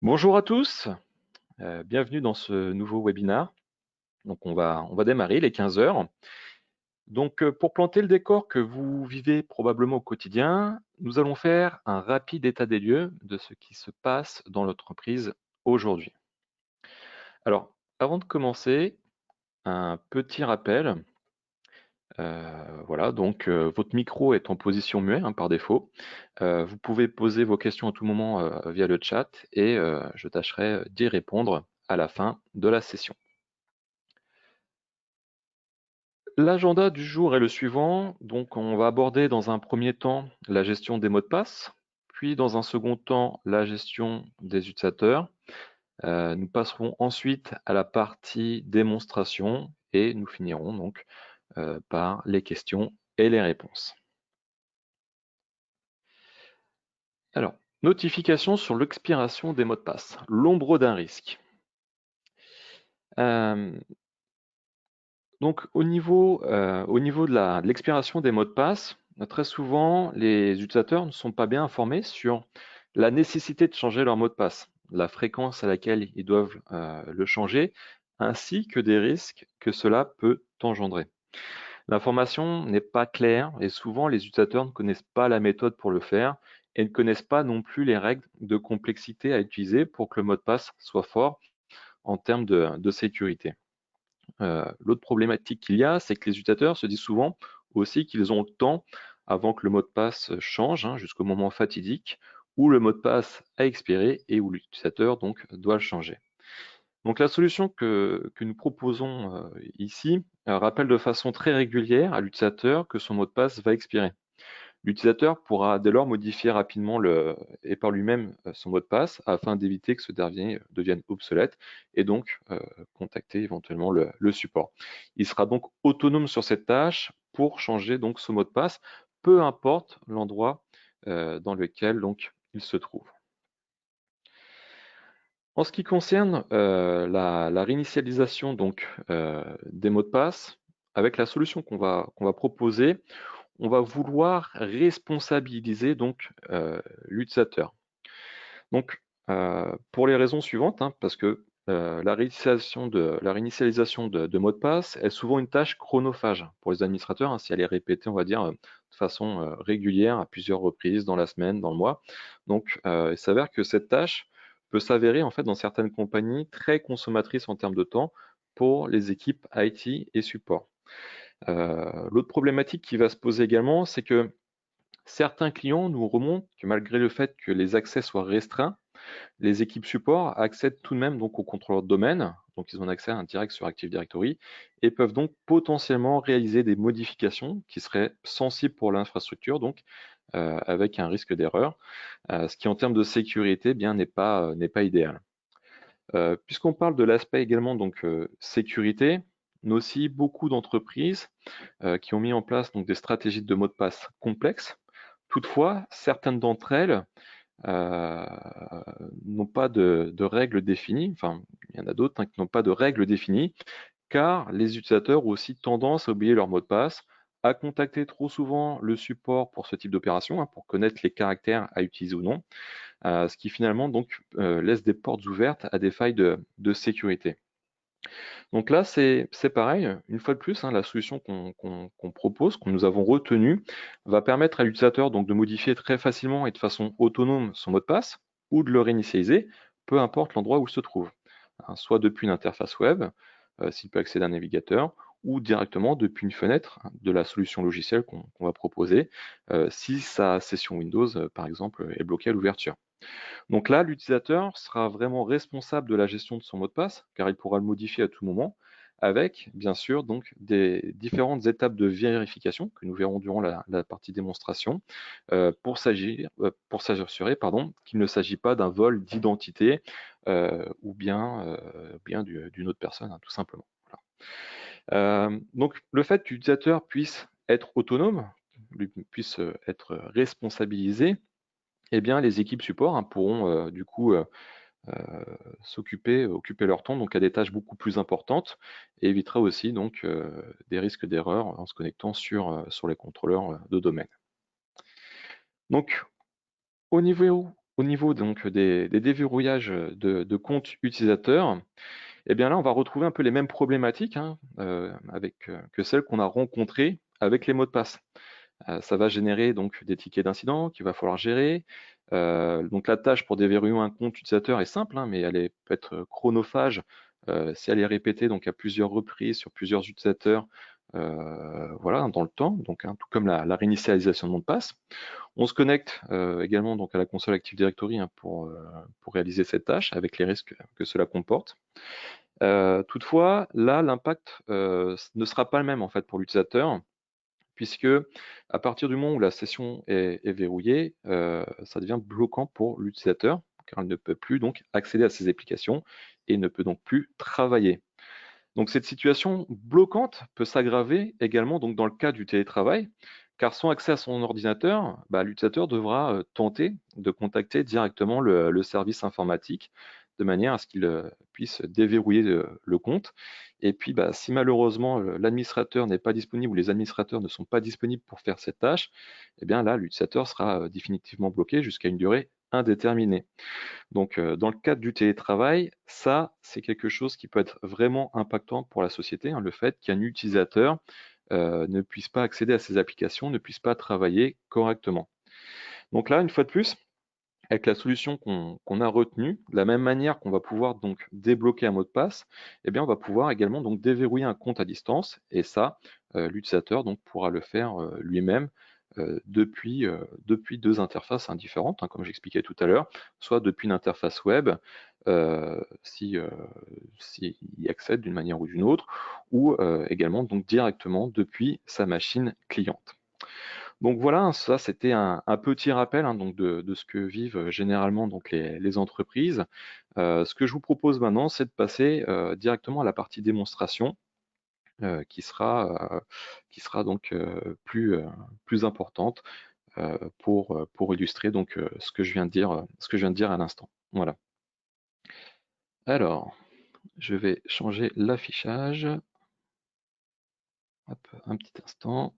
Bonjour à tous, bienvenue dans ce nouveau webinaire. Donc on va démarrer les 15 heures. Donc pour planter le décor que vous vivez probablement au quotidien, nous allons faire un rapide état des lieux de ce qui se passe dans l'entreprise aujourd'hui. Alors avant de commencer, un petit rappel. Voilà, donc votre micro est en position muet, hein, par défaut. Vous pouvez poser vos questions à tout moment via le chat et je tâcherai d'y répondre à la fin de la session. L'agenda du jour est le suivant. Donc, on va aborder dans un premier temps la gestion des mots de passe, puis dans un second temps la gestion des utilisateurs. Nous passerons ensuite à la partie démonstration et nous finirons donc par les questions et les réponses. Alors, notification sur l'expiration des mots de passe, l'ombre d'un risque. Donc au niveau de l'expiration des mots de passe, très souvent, les utilisateurs ne sont pas bien informés sur la nécessité de changer leur mot de passe, la fréquence à laquelle ils doivent le changer, ainsi que des risques que cela peut engendrer. L'information n'est pas claire et souvent les utilisateurs ne connaissent pas la méthode pour le faire et ne connaissent pas non plus les règles de complexité à utiliser pour que le mot de passe soit fort en termes de sécurité. L'autre problématique qu'il y a, c'est que les utilisateurs se disent souvent aussi qu'ils ont le temps avant que le mot de passe change, hein, jusqu'au moment fatidique où le mot de passe a expiré et où l'utilisateur donc doit le changer. Donc la solution que nous proposons ici rappelle de façon très régulière à l'utilisateur que son mot de passe va expirer. L'utilisateur pourra dès lors modifier rapidement et par lui-même son mot de passe afin d'éviter que ce dernier devienne obsolète et donc contacter éventuellement le support. Il sera donc autonome sur cette tâche pour changer donc son mot de passe, peu importe l'endroit dans lequel donc il se trouve. En ce qui concerne la réinitialisation donc des mots de passe, avec la solution qu'on va proposer, on va vouloir responsabiliser donc l'utilisateur. Donc, pour les raisons suivantes, hein, parce que la réinitialisation de mots de passe est souvent une tâche chronophage pour les administrateurs, hein, si elle est répétée, on va dire, de façon régulière, à plusieurs reprises, dans la semaine, dans le mois. Donc, il s'avère que cette tâche peut s'avérer, en fait, dans certaines compagnies, très consommatrice en termes de temps pour les équipes IT et support. L'autre problématique qui va se poser également, c'est que certains clients nous remontent que malgré le fait que les accès soient restreints, les équipes support accèdent tout de même donc au contrôleur de domaine, donc ils ont accès à un direct sur Active Directory et peuvent donc potentiellement réaliser des modifications qui seraient sensibles pour l'infrastructure, donc avec un risque d'erreur, ce qui en termes de sécurité bien n'est pas idéal. Puisqu'on parle de l'aspect également donc sécurité, nous aussi beaucoup d'entreprises qui ont mis en place donc des stratégies de mots de passe complexes. Toutefois, certaines d'entre elles euh, n'ont pas de règles définies, enfin, il y en a d'autres hein, qui n'ont pas de règles définies, car les utilisateurs ont aussi tendance à oublier leur mot de passe, à contacter trop souvent le support pour ce type d'opération, hein, pour connaître les caractères à utiliser ou non, ce qui finalement donc laisse des portes ouvertes à des failles de sécurité. Donc là, c'est pareil, une fois de plus, hein, la solution qu'on propose, que nous avons retenue, va permettre à l'utilisateur donc de modifier très facilement et de façon autonome son mot de passe ou de le réinitialiser, peu importe l'endroit où il se trouve, hein, soit depuis une interface web, s'il peut accéder à un navigateur, ou directement depuis une fenêtre de la solution logicielle qu'on va proposer, si sa session Windows, par exemple, est bloquée à l'ouverture. Donc là, l'utilisateur sera vraiment responsable de la gestion de son mot de passe, car il pourra le modifier à tout moment, avec bien sûr donc des différentes étapes de vérification que nous verrons durant la partie démonstration, pour s'assurer qu'il ne s'agit pas d'un vol d'identité ou bien d'une autre personne, hein, tout simplement. Voilà. Donc le fait que l'utilisateur puisse être autonome, puisse être responsabilisé, eh bien, les équipes support hein, pourront du coup occuper leur temps donc à des tâches beaucoup plus importantes et évitera aussi donc des risques d'erreur en se connectant sur les contrôleurs de domaine. Donc, au niveau au niveau donc des déverrouillages de comptes utilisateurs, eh bien là, on va retrouver un peu les mêmes problématiques hein, que celles qu'on a rencontrées avec les mots de passe. Ça va générer donc des tickets d'incident qu'il va falloir gérer. Donc la tâche pour déverrouiller un compte utilisateur est simple, hein, mais peut être chronophage si elle est répétée donc à plusieurs reprises sur plusieurs utilisateurs, voilà, dans le temps. Donc tout comme la réinitialisation de mot de passe. On se connecte également donc à la console Active Directory hein, pour réaliser cette tâche avec les risques que cela comporte. Toutefois, là, l'impact ne sera pas le même en fait pour l'utilisateur, puisque à partir du moment où la session est verrouillée, ça devient bloquant pour l'utilisateur, car il ne peut plus donc accéder à ses applications et ne peut donc plus travailler. Donc cette situation bloquante peut s'aggraver également donc dans le cas du télétravail, car sans accès à son ordinateur, l'utilisateur devra tenter de contacter directement le service informatique de manière à ce qu'il puisse déverrouiller le compte. Et puis si malheureusement l'administrateur n'est pas disponible ou les administrateurs ne sont pas disponibles pour faire cette tâche, eh bien là l'utilisateur sera définitivement bloqué jusqu'à une durée indéterminée. Donc, dans le cadre du télétravail, ça, c'est quelque chose qui peut être vraiment impactant pour la société, hein, le fait qu'un utilisateur ne puisse pas accéder à ses applications, ne puisse pas travailler correctement. Donc là, une fois de plus, avec la solution qu'on a retenue, de la même manière qu'on va pouvoir donc débloquer un mot de passe, eh bien, on va pouvoir également donc déverrouiller un compte à distance, et ça, l'utilisateur donc pourra le faire lui-même depuis deux interfaces différentes, hein, comme j'expliquais tout à l'heure, soit depuis une interface web, s'il y accède d'une manière ou d'une autre, ou également donc directement depuis sa machine cliente. Donc voilà, ça c'était un petit rappel hein, donc de ce que vivent généralement donc les entreprises. Ce que je vous propose maintenant, c'est de passer directement à la partie démonstration qui sera donc plus importante pour illustrer donc ce que je viens de dire, ce que je viens de dire à l'instant. Voilà. Alors, je vais changer l'affichage. Hop, un petit instant.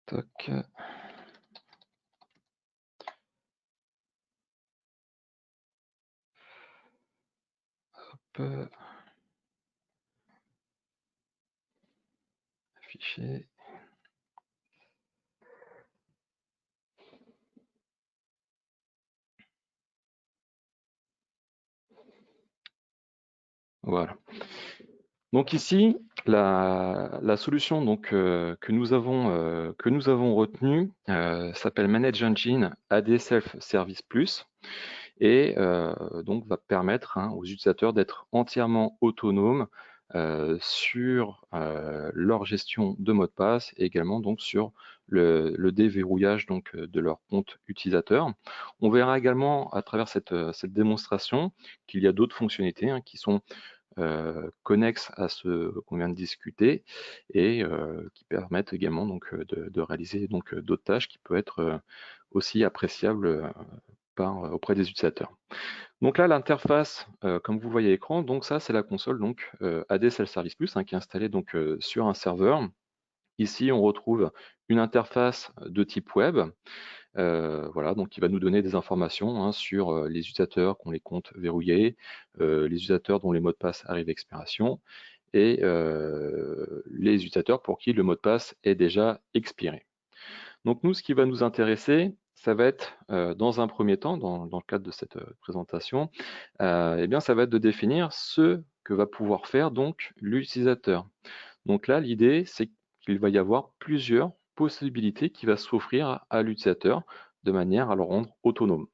Toc. Hop. Afficher. Voilà. Donc ici, la solution donc, que nous avons retenue s'appelle Manage Engine AD Self Service Plus et donc va permettre hein, aux utilisateurs d'être entièrement autonomes sur leur gestion de mot de passe et également donc sur le déverrouillage donc, de leur compte utilisateur. On verra également à travers cette démonstration qu'il y a d'autres fonctionnalités hein, qui sont connexes à ce qu'on vient de discuter et qui permettent également donc, de réaliser donc, d'autres tâches qui peuvent être aussi appréciables auprès des utilisateurs. Donc là, l'interface, comme vous voyez à l'écran, donc ça c'est la console donc, AD Self Service Plus hein, qui est installée donc, sur un serveur. Ici, on retrouve une interface de type web, voilà, donc qui va nous donner des informations hein, sur les utilisateurs qui ont les comptes verrouillés, les utilisateurs dont les mots de passe arrivent à expiration, et les utilisateurs pour qui le mot de passe est déjà expiré. Donc nous, ce qui va nous intéresser, ça va être, dans un premier temps, dans le cadre de cette présentation, eh bien, ça va être de définir ce que va pouvoir faire donc l'utilisateur. Donc là, l'idée, c'est qu'il va y avoir plusieurs possibilités qui va s'offrir à l'utilisateur de manière à le rendre autonome.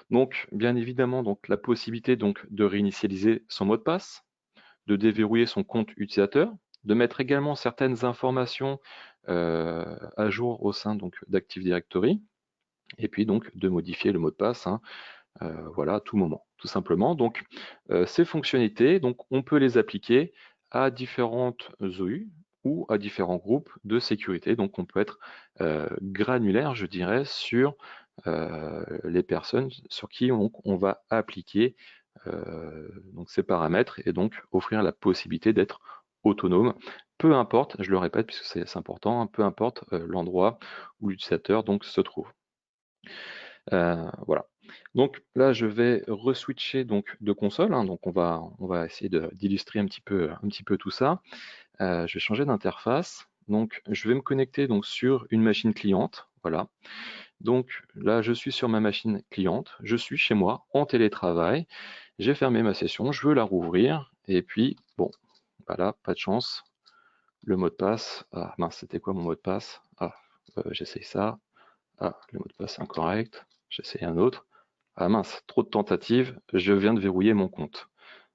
Donc, bien évidemment, donc, la possibilité donc, de réinitialiser son mot de passe, de déverrouiller son compte utilisateur, de mettre également certaines informations à jour au sein donc, d'Active Directory, et puis donc de modifier le mot de passe hein, voilà, à tout moment, tout simplement. Donc, ces fonctionnalités, donc, on peut les appliquer à différentes OU ou à différents groupes de sécurité. Donc, on peut être granulaire, je dirais, sur les personnes sur qui on va appliquer donc ces paramètres et donc offrir la possibilité d'être autonome, peu importe, je le répète puisque c'est important, hein, peu importe l'endroit où l'utilisateur donc se trouve. Voilà. Donc là, je vais reswitcher donc de console, hein, donc on va essayer d'illustrer un petit peu tout ça. Je vais changer d'interface. Donc je vais me connecter donc sur une machine cliente, voilà. Donc là, je suis sur ma machine cliente, je suis chez moi en télétravail, j'ai fermé ma session, je veux la rouvrir, et puis bon, voilà, pas de chance, le mot de passe, ah mince, c'était quoi mon mot de passe? Ah, j'essaye ça, ah, le mot de passe est incorrect, j'essaye un autre, ah mince, trop de tentatives, je viens de verrouiller mon compte.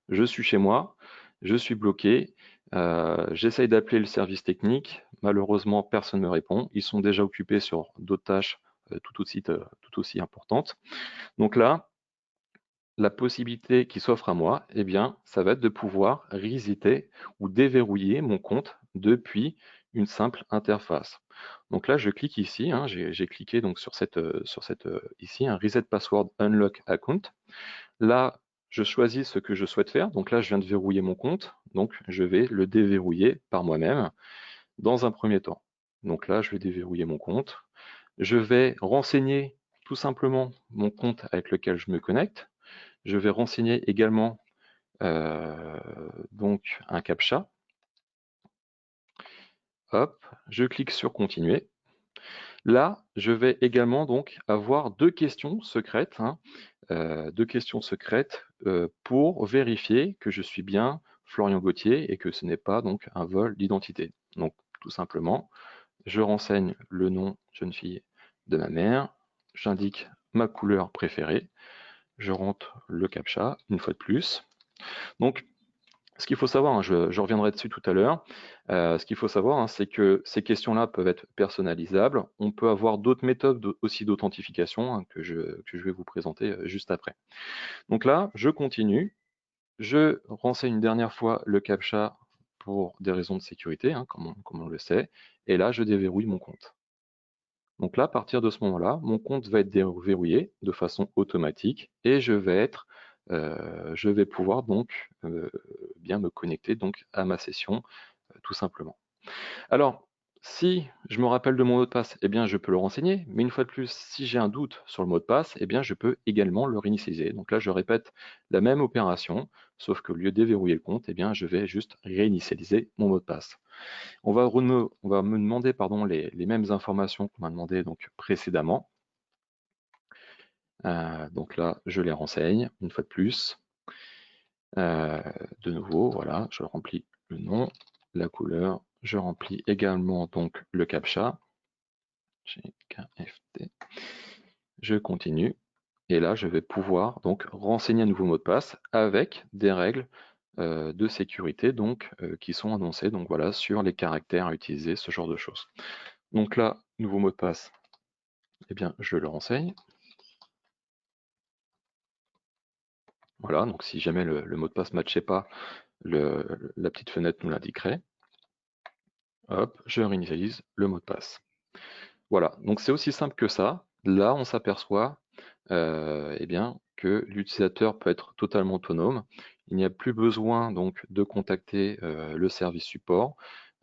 Je suis chez moi, je suis bloqué, j'essaye d'appeler le service technique, malheureusement personne ne me répond, ils sont déjà occupés sur d'autres tâches tout aussi importantes. Donc là, la possibilité qui s'offre à moi, eh bien, ça va être de pouvoir resetter ou déverrouiller mon compte depuis une simple interface. Donc là, je clique ici, hein, j'ai cliqué donc sur cette ici, un Reset Password Unlock Account. Là, je choisis ce que je souhaite faire. Donc là, je viens de verrouiller mon compte. Donc, je vais le déverrouiller par moi-même dans un premier temps. Donc là, je vais déverrouiller mon compte. Je vais renseigner tout simplement mon compte avec lequel je me connecte. Je vais renseigner également donc un CAPTCHA. Hop, je clique sur Continuer. Là, je vais également donc avoir deux questions secrètes, hein, pour vérifier que je suis bien Florian Gauthier et que ce n'est pas donc un vol d'identité. Donc tout simplement, je renseigne le nom jeune fille de ma mère, j'indique ma couleur préférée, je rentre le CAPTCHA une fois de plus. Donc ce qu'il faut savoir, hein, je reviendrai dessus tout à l'heure, ce qu'il faut savoir, hein, c'est que ces questions-là peuvent être personnalisables. On peut avoir d'autres méthodes aussi d'authentification, hein, que je vais vous présenter juste après. Donc là, je continue. Je renseigne une dernière fois le CAPTCHA pour des raisons de sécurité, hein, comme on le sait. Et là, je déverrouille mon compte. Donc là, à partir de ce moment-là, mon compte va être déverrouillé de façon automatique et je vais pouvoir donc bien me connecter donc à ma session tout simplement. Alors, si je me rappelle de mon mot de passe, eh bien je peux le renseigner, mais une fois de plus, si j'ai un doute sur le mot de passe, eh bien je peux également le réinitialiser. Donc là, je répète la même opération, sauf qu'au lieu de déverrouiller le compte, eh bien je vais juste réinitialiser mon mot de passe. On va me demander pardon, les mêmes informations qu'on m'a demandé donc précédemment. Donc là, je les renseigne une fois de plus. De nouveau, voilà, je remplis le nom, la couleur, je remplis également donc le CAPTCHA. GKFT. Je continue. Et là, je vais pouvoir donc renseigner un nouveau mot de passe avec des règles de sécurité donc qui sont annoncées donc voilà sur les caractères à utiliser, ce genre de choses. Donc là, nouveau mot de passe, eh bien je le renseigne. Voilà, donc si jamais le mot de passe ne matchait pas, la petite fenêtre nous l'indiquerait. Hop, je réinitialise le mot de passe. Voilà, donc c'est aussi simple que ça. Là, on s'aperçoit eh bien, que l'utilisateur peut être totalement autonome. Il n'y a plus besoin donc de contacter le service support.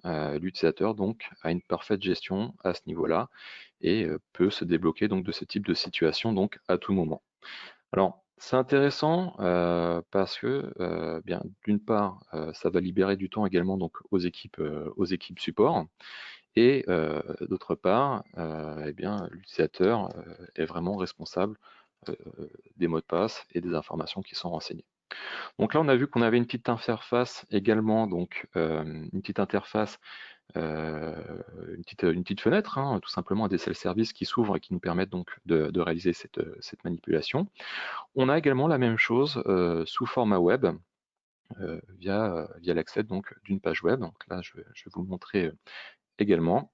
L'utilisateur donc a une parfaite gestion à ce niveau-là et peut se débloquer donc de ce type de situation donc à tout moment. Alors c'est intéressant parce que bien d'une part ça va libérer du temps également donc aux équipes support. Et d'autre part, eh bien, l'utilisateur est vraiment responsable euh, des mots de passe et des informations qui sont renseignées. Donc là, on a vu qu'on avait une petite interface également, donc une petite interface, une petite fenêtre, hein, tout simplement des self-service qui s'ouvrent et qui nous permettent donc de réaliser cette manipulation. On a également la même chose sous format web. Via l'accès donc d'une page web. Donc là, je vais vous le montrer également.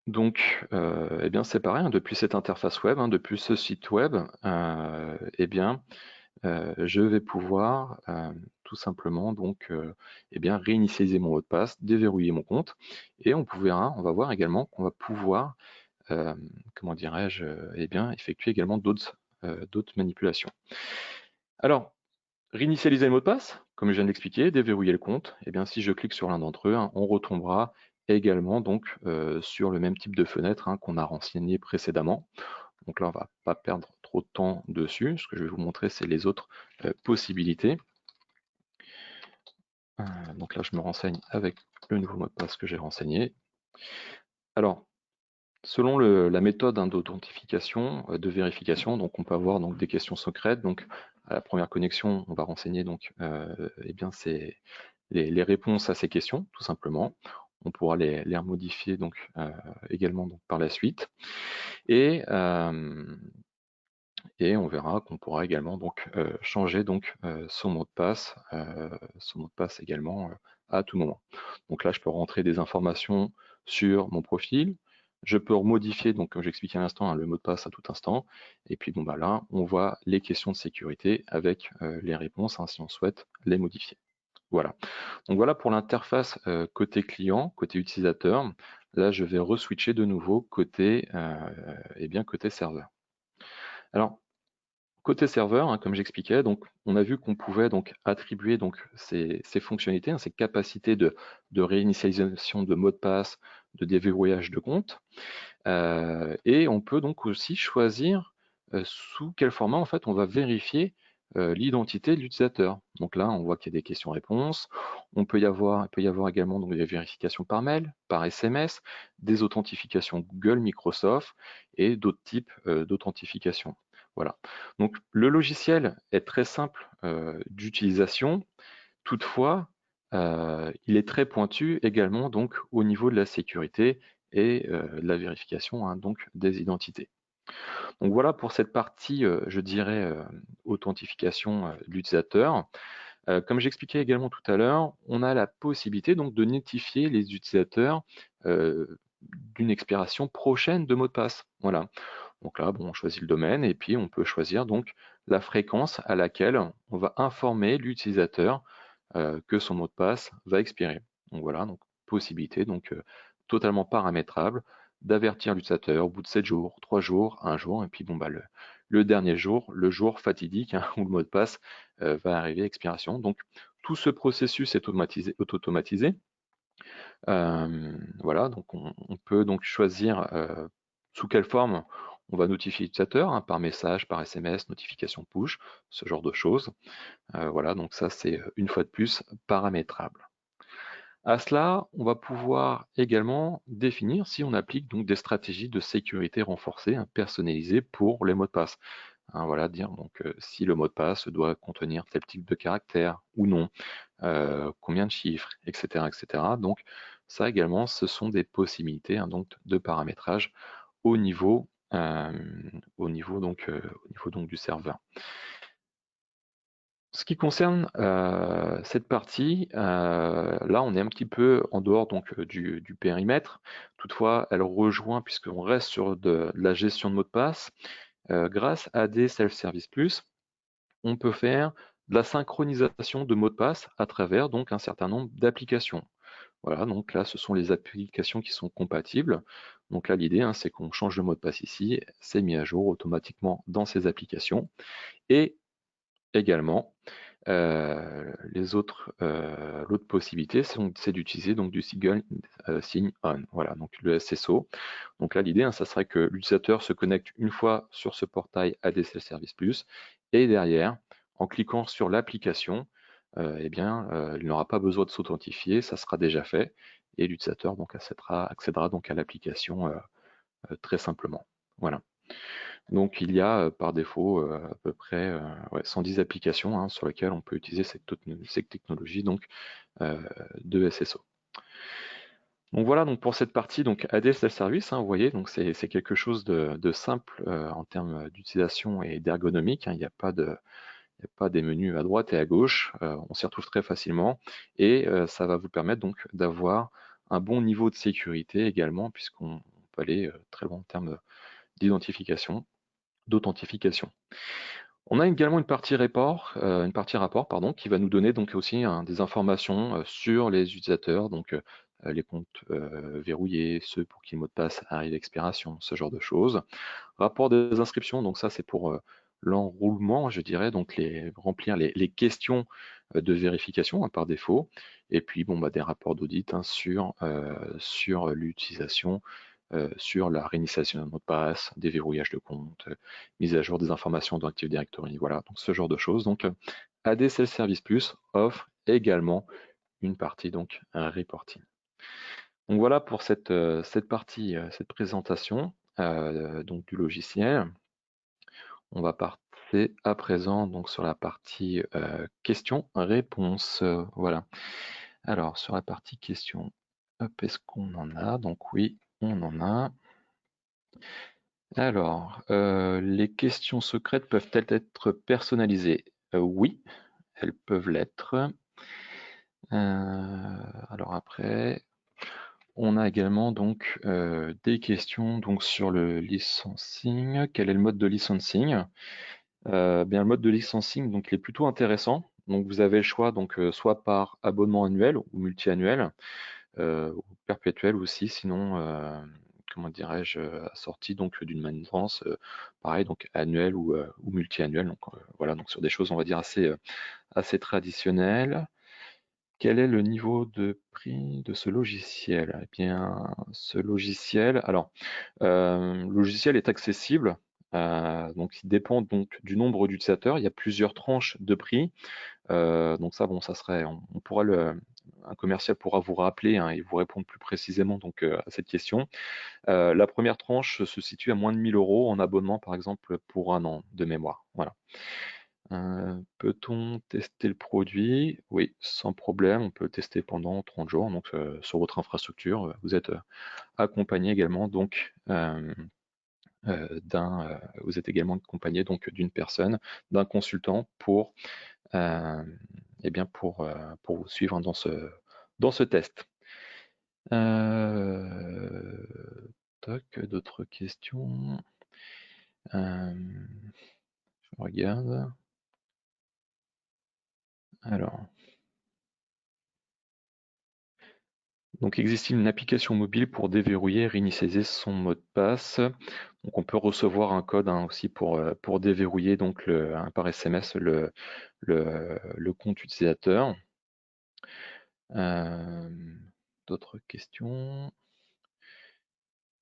Donc, eh bien, c'est pareil, hein, depuis cette interface web, hein, depuis ce site web, eh bien, je vais pouvoir tout simplement donc, eh bien, réinitialiser mon mot de passe, déverrouiller mon compte, et on va voir également qu'on va pouvoir, comment dirais-je, eh bien, effectuer également d'autres manipulations. Alors, réinitialiser le mot de passe, comme je viens de l'expliquer, déverrouiller le compte, et bien si je clique sur l'un d'entre eux, hein, on retombera également donc sur le même type de fenêtre, hein, qu'on a renseigné précédemment. Donc là, on va pas perdre trop de temps dessus. Ce que je vais vous montrer, c'est les autres possibilités. Donc là, je me renseigne avec le nouveau mot de passe que j'ai renseigné. Alors, selon la méthode, hein, d'authentification, de vérification, donc on peut avoir donc des questions secrètes. Donc à la première connexion, on va renseigner donc eh bien c'est les réponses à ces questions, tout simplement. On pourra les remodifier donc également donc, par la suite. Et on verra qu'on pourra également donc changer donc son mot de passe également à tout moment. Donc là, je peux rentrer des informations sur mon profil. Je peux modifier, donc comme j'expliquais à l'instant, hein, le mot de passe à tout instant. Et puis bon bah là, on voit les questions de sécurité avec les réponses, hein, si on souhaite les modifier. Voilà. Donc voilà pour l'interface côté client, côté utilisateur. Là, je vais reswitcher de nouveau côté, eh bien, côté serveur. Alors, côté serveur, hein, comme j'expliquais, donc on a vu qu'on pouvait donc attribuer donc ces fonctionnalités, hein, ces capacités de réinitialisation de mots de passe, de déverrouillage de compte, et on peut donc aussi choisir sous quel format en fait on va vérifier l'identité de l'utilisateur. Donc là, on voit qu'il y a des questions-réponses. Il peut y avoir également donc des vérifications par mail, par SMS, des authentifications Google, Microsoft et d'autres types d'authentification. Voilà. Donc le logiciel est très simple d'utilisation. Toutefois, il est très pointu également donc au niveau de la sécurité et de la vérification, hein, donc des identités. Donc voilà pour cette partie, je dirais, authentification de l'utilisateur. Comme j'expliquais également tout à l'heure, on a la possibilité donc de notifier les utilisateurs d'une expiration prochaine de mot de passe. Voilà. Donc là, bon, on choisit le domaine et puis on peut choisir donc la fréquence à laquelle on va informer l'utilisateur que son mot de passe va expirer. Donc voilà, donc possibilité donc totalement paramétrable d'avertir l'utilisateur au bout de 7 jours, 3 jours, 1 jour, et puis bon bah le dernier jour, le jour fatidique, hein, où le mot de passe va arriver à expiration. Donc tout ce processus est automatisé. Voilà, donc on peut donc choisir sous quelle forme on va notifier l'utilisateur, hein, par message, par SMS, notification push, ce genre de choses. Voilà, donc ça c'est une fois de plus paramétrable. À cela, on va pouvoir également définir si on applique donc des stratégies de sécurité renforcées, hein, personnalisées pour les mots de passe. Hein, voilà, dire donc si le mot de passe doit contenir tel type de caractère ou non, combien de chiffres, etc., etc. Donc ça également, ce sont des possibilités, hein, donc de paramétrage au niveau, au niveau donc du serveur. Ce qui concerne cette partie, là on est un petit peu en dehors donc du périmètre. Toutefois, elle rejoint, puisqu'on reste sur de la gestion de mots de passe, grâce à des Self-Service Plus, on peut faire de la synchronisation de mots de passe à travers donc un certain nombre d'applications. Voilà, donc là ce sont les applications qui sont compatibles. Donc là l'idée, hein, c'est qu'on change le mot de passe ici, c'est mis à jour automatiquement dans ces applications. Et également, l'autre possibilité, c'est d'utiliser donc du single sign-on, voilà, donc le SSO. Donc là, l'idée, hein, ça serait que l'utilisateur se connecte une fois sur ce portail ADSL Service Plus, et derrière, en cliquant sur l'application, eh bien, il n'aura pas besoin de s'authentifier, ça sera déjà fait, et l'utilisateur donc accédera donc à l'application très simplement. Voilà. Donc il y a par défaut à peu près 110 applications, hein, sur lesquelles on peut utiliser cette technologie donc, de SSO. Donc voilà donc pour cette partie donc ADSL Service, hein, vous voyez, donc c'est quelque chose de simple en termes d'utilisation et d'ergonomique, hein, il n'y a pas des menus à droite et à gauche, on s'y retrouve très facilement, et ça va vous permettre donc d'avoir un bon niveau de sécurité également, puisqu'on peut aller très loin en termes d'identification, d'authentification. On a également une partie rapport, pardon, qui va nous donner donc aussi, hein, des informations sur les utilisateurs, donc les comptes verrouillés, ceux pour qui le mot de passe arrive à expiration, ce genre de choses. Rapport des inscriptions, donc ça c'est pour l'enroulement, je dirais, donc remplir les questions de vérification hein, par défaut, et puis bon, bah, des rapports d'audit hein, sur l'utilisation, sur la réinitialisation d'un mot de passe, déverrouillage de compte, mise à jour des informations dans Active Directory, voilà, donc ce genre de choses. Donc AD Self-Service Plus offre également une partie donc un reporting. Donc voilà pour cette partie, cette présentation donc du logiciel. On va passer à présent donc sur la partie questions-réponses. Voilà. Alors sur la partie questions, hop, est-ce qu'on en a? Donc oui, on en a. Alors, les questions secrètes peuvent-elles être personnalisées? Oui, elles peuvent l'être. Alors après, on a également donc des questions donc sur le licensing. Quel est le mode de licensing? Bien le mode de licensing donc il est plutôt intéressant. Donc vous avez le choix donc soit par abonnement annuel ou multi-annuel, ou perpétuel aussi, sinon comment dirais-je, assorti donc d'une maintenance pareil donc annuelle ou multi-annuelle. Donc voilà donc sur des choses on va dire assez traditionnelles. Quel est le niveau de prix de ce logiciel? Eh bien, ce logiciel, alors, le logiciel est accessible, donc il dépend donc du nombre d'utilisateurs. Il y a plusieurs tranches de prix, donc ça, bon, ça serait, on pourra un commercial pourra vous rappeler hein, et vous répondre plus précisément donc à cette question. La première tranche se situe à moins de 1 000 € en abonnement, par exemple, pour 1 an de mémoire. Voilà. Peut-on tester le produit? Oui, sans problème, on peut le tester pendant 30 jours. Donc, sur votre infrastructure, vous êtes accompagné également donc vous êtes également accompagné donc d'une personne, d'un consultant pour eh bien pour vous suivre dans ce test. Toc, d'autres questions. Je regarde. Alors. Donc, existe-t-il une application mobile pour déverrouiller et réinitialiser son mot de passe? Donc, on peut recevoir un code hein, aussi pour déverrouiller donc par SMS le compte utilisateur. Euh, D'autres questions?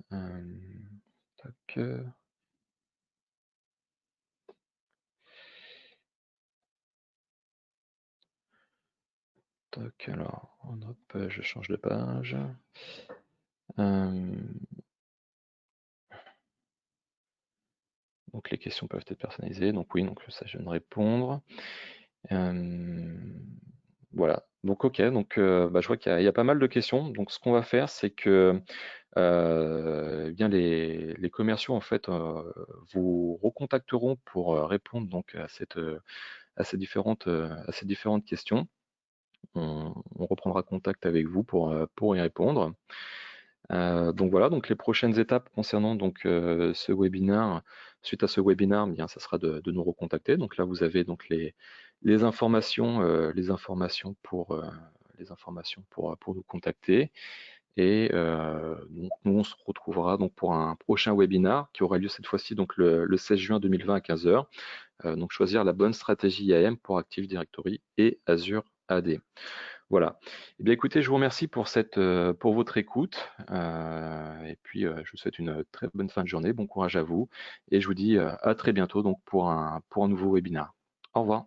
Tac. Tac, alors, hop, je change de page. Donc les questions peuvent être personnalisées. Donc oui, donc ça je viens de répondre. Voilà. Donc ok, donc bah, je vois qu'il y a pas mal de questions. Donc ce qu'on va faire, c'est que eh bien les commerciaux en fait vous recontacteront pour répondre donc à ces différentes questions. On reprendra contact avec vous pour y répondre. Donc voilà, donc les prochaines étapes concernant donc ce webinaire, suite à ce webinaire, bien ça sera de nous recontacter. Donc là vous avez donc les informations, pour nous contacter. Et donc nous on se retrouvera donc pour un prochain webinaire qui aura lieu cette fois-ci donc le 16 juin 2020 à 15 h. Donc choisir la bonne stratégie IAM pour Active Directory et Azure AD. Voilà. Eh bien, écoutez, je vous remercie pour votre écoute. Et puis, je vous souhaite une très bonne fin de journée. Bon courage à vous. Et je vous dis à très bientôt donc pour un nouveau webinaire. Au revoir.